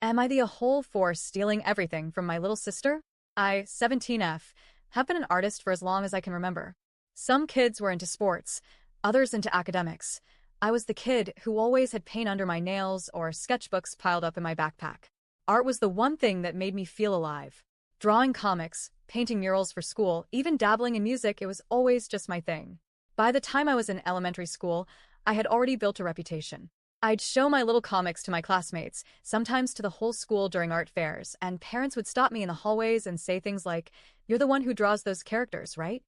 Am I the whole for stealing everything from my little sister? I, 17F, have been an artist for as long as I can remember. Some kids were into sports, others into academics. I was the kid who always had paint under my nails or sketchbooks piled up in my backpack. Art was the one thing that made me feel alive. Drawing comics, painting murals for school, even dabbling in music, it was always just my thing. By the time I was in elementary school, I had already built a reputation. I'd show my little comics to my classmates, sometimes to the whole school during art fairs, and parents would stop me in the hallways and say things like, "You're the one who draws those characters, right?"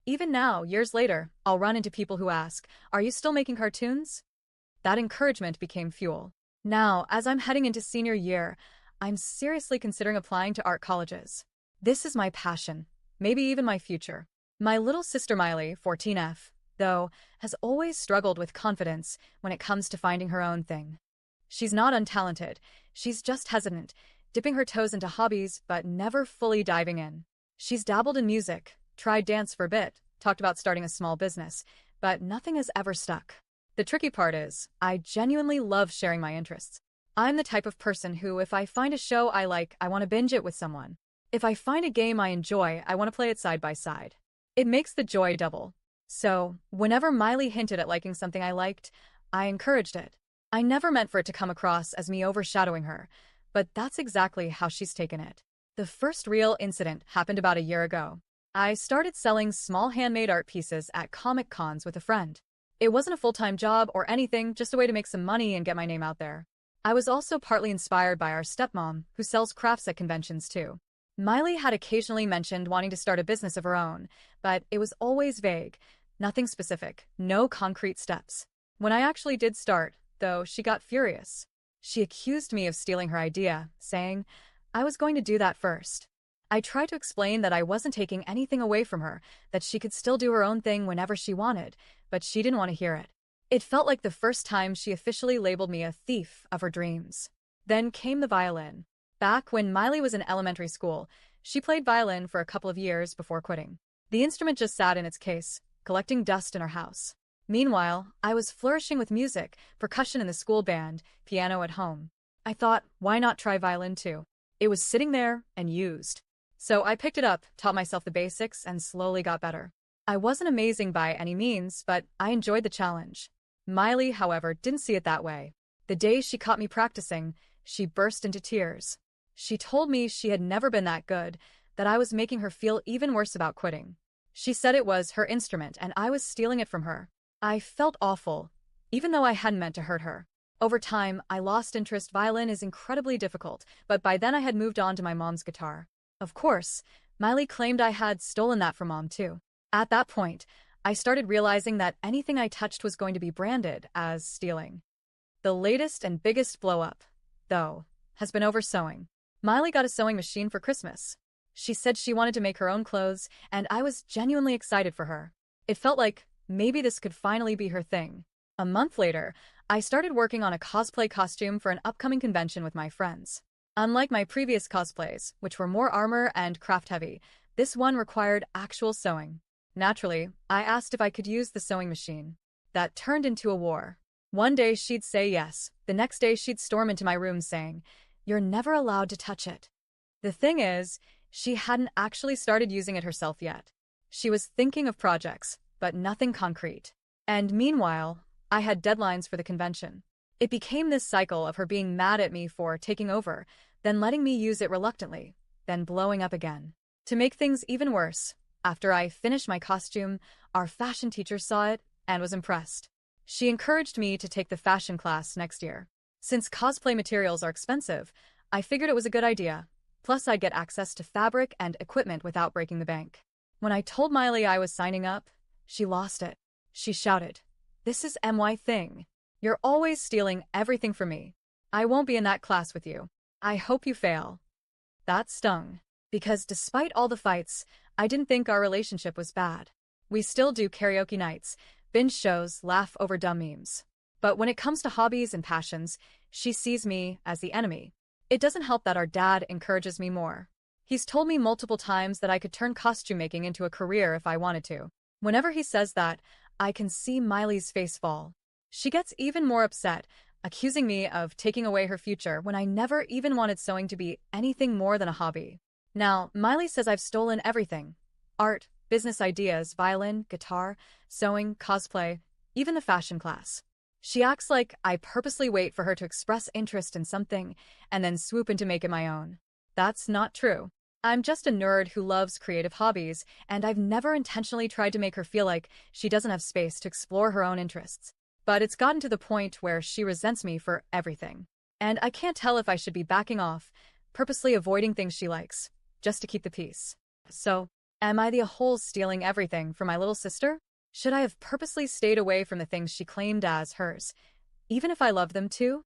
Even now, years later, I'll run into people who ask, "Are you still making cartoons?" That encouragement became fuel. Now, as I'm heading into senior year, I'm seriously considering applying to art colleges. This is my passion, maybe even my future. My little sister Miley, 14F, though, has always struggled with confidence when it comes to finding her own thing. She's not untalented, she's just hesitant, dipping her toes into hobbies but never fully diving in. She's dabbled in music, tried dance for a bit, talked about starting a small business, but nothing has ever stuck. The tricky part is, I genuinely love sharing my interests. I'm the type of person who, if I find a show I like, I want to binge it with someone. If I find a game I enjoy, I want to play it side by side. It makes the joy double. So, whenever Miley hinted at liking something I liked, I encouraged it. I never meant for it to come across as me overshadowing her, but that's exactly how she's taken it. The first real incident happened about a year ago. I started selling small handmade art pieces at comic cons with a friend. It wasn't a full-time job or anything, just a way to make some money and get my name out there. I was also partly inspired by our stepmom, who sells crafts at conventions too. Miley had occasionally mentioned wanting to start a business of her own, but it was always vague, nothing specific, no concrete steps. When I actually did start, though, she got furious. She accused me of stealing her idea, saying I was going to do that first. I tried to explain that I wasn't taking anything away from her, that she could still do her own thing whenever she wanted, but she didn't want to hear it. It felt like the first time she officially labeled me a thief of her dreams. Then came the violin. Back when Miley was in elementary school, she played violin for a couple of years before quitting. The instrument just sat in its case, collecting dust in her house. Meanwhile, I was flourishing with music, percussion in the school band, piano at home. I thought, why not try violin too? It was sitting there and used. So I picked it up, taught myself the basics, and slowly got better. I wasn't amazing by any means, but I enjoyed the challenge. Miley, however, didn't see it that way. The day she caught me practicing, she burst into tears. She told me she had never been that good, that I was making her feel even worse about quitting. She said it was her instrument and I was stealing it from her. I felt awful, even though I hadn't meant to hurt her. Over time, I lost interest. Violin is incredibly difficult, but by then I had moved on to my mom's guitar. Of course, Miley claimed I had stolen that from Mom too. At that point, I started realizing that anything I touched was going to be branded as stealing. The latest and biggest blow-up, though, has been over sewing. Miley got a sewing machine for Christmas. She said she wanted to make her own clothes, and I was genuinely excited for her. It felt like maybe this could finally be her thing. A month later, I started working on a cosplay costume for an upcoming convention with my friends. Unlike my previous cosplays, which were more armor and craft-heavy, this one required actual sewing. Naturally, I asked if I could use the sewing machine. That turned into a war. One day she'd say yes, the next day she'd storm into my room saying, "You're never allowed to touch it." The thing is, she hadn't actually started using it herself yet. She was thinking of projects, but nothing concrete. And meanwhile, I had deadlines for the convention. It became this cycle of her being mad at me for taking over, then letting me use it reluctantly, then blowing up again. To make things even worse, after I finished my costume, our fashion teacher saw it and was impressed. She encouraged me to take the fashion class next year. Since cosplay materials are expensive, I figured it was a good idea. Plus, I'd get access to fabric and equipment without breaking the bank. When I told Miley I was signing up, she lost it. She shouted, "This is my thing. You're always stealing everything from me. I won't be in that class with you. I hope you fail." That stung. Because despite all the fights, I didn't think our relationship was bad. We still do karaoke nights, binge shows, laugh over dumb memes. But when it comes to hobbies and passions, she sees me as the enemy. It doesn't help that our dad encourages me more. He's told me multiple times that I could turn costume making into a career if I wanted to. Whenever he says that, I can see Miley's face fall. She gets even more upset, accusing me of taking away her future when I never even wanted sewing to be anything more than a hobby. Now, Miley says I've stolen everything: art, business ideas, violin, guitar, sewing, cosplay, even the fashion class. She acts like I purposely wait for her to express interest in something and then swoop in to make it my own. That's not true. I'm just a nerd who loves creative hobbies, and I've never intentionally tried to make her feel like she doesn't have space to explore her own interests. But it's gotten to the point where she resents me for everything. And I can't tell if I should be backing off, purposely avoiding things she likes, just to keep the peace. So, am I the whole stealing everything from my little sister? Should I have purposely stayed away from the things she claimed as hers, even if I loved them too?